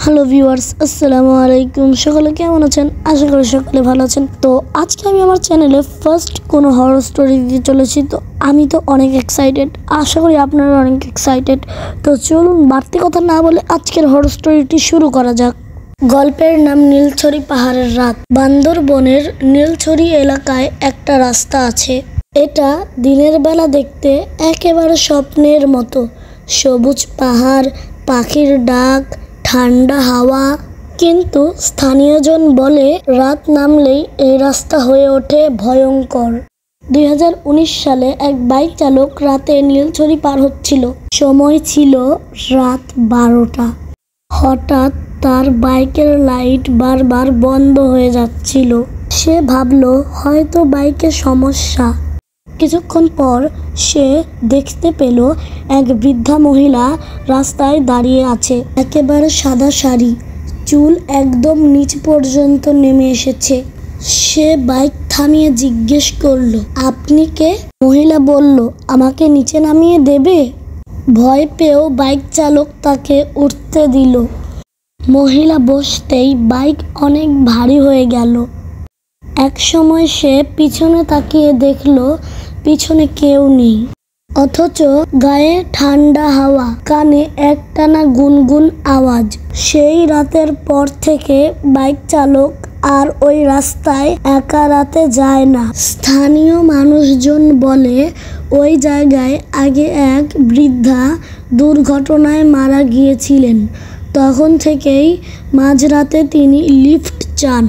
Hello viewers, আসসালামু আলাইকুম। সকলে কেমন আছেন? আশা করি সকলে ভালো আছেন। তো আজকে আমি আমার চ্যানেলে ফার্স্ট কোনো হরর স্টোরি দিতে চলেছি। তো আমি তো অনেক এক্সাইটেড, আশা করি আপনারা অনেক এক্সাইটেড। তো চলুন বাড়তি কথা না বলে আজকের হরর স্টোরিটি শুরু করা যাক। গল্পের নাম নীলছড়ি পাহাড়ের রাত। বান্দরবনের নীলছড়ি এলাকায় একটা রাস্তা আছে। এটা দিনের বেলা দেখতে একেবারে স্বপ্নের মতো। সবুজ পাহাড়, পাখির ডাক, ঠান্ডা হাওয়া। কিন্তু স্থানীয়জন বলে রাত নামলেই এই রাস্তা হয়ে ওঠে ভয়ঙ্কর। 2019 সালে এক বাইক চালক রাতে নীলছড়ি পার হচ্ছিল। সময় ছিল রাত 12টা। হঠাৎ তার বাইকের লাইট বারবার বন্ধ হয়ে যাচ্ছিল। সে ভাবলো হয়তো বাইকের সমস্যা। কিছুক্ষণ পর সে দেখতে পেল এক বৃদ্ধা মহিলা রাস্তায় দাঁড়িয়ে আছে। একেবারে সাদা শাড়ি, চুল একদম নিচ পর্যন্ত নেমে এসেছে। সে বাইক থামিয়ে জিজ্ঞেস করলো, আপনি কে? মহিলা বলল, আমাকে নিচে নামিয়ে দেবে? ভয় পেয়েও বাইক চালক তাকে উঠতে দিল। মহিলা বসতেই বাইক অনেক ভারী হয়ে গেল। এক সময় সে পিছনে তাকিয়ে দেখলো পিছনে কেউ নেই, অথচ গায়ে ঠান্ডা হাওয়া, কানে একটানা গুনগুন আওয়াজ। সেই রাতের পর থেকে বাইক চালক আর ওই রাস্তায় একা রাতে যায় না। স্থানীয় মানুষজন বলে ওই জায়গায় আগে এক বৃদ্ধা দুর্ঘটনায় মারা গিয়েছিলেন। তখন থেকেই মাঝরাতে তিনি লিফট চান।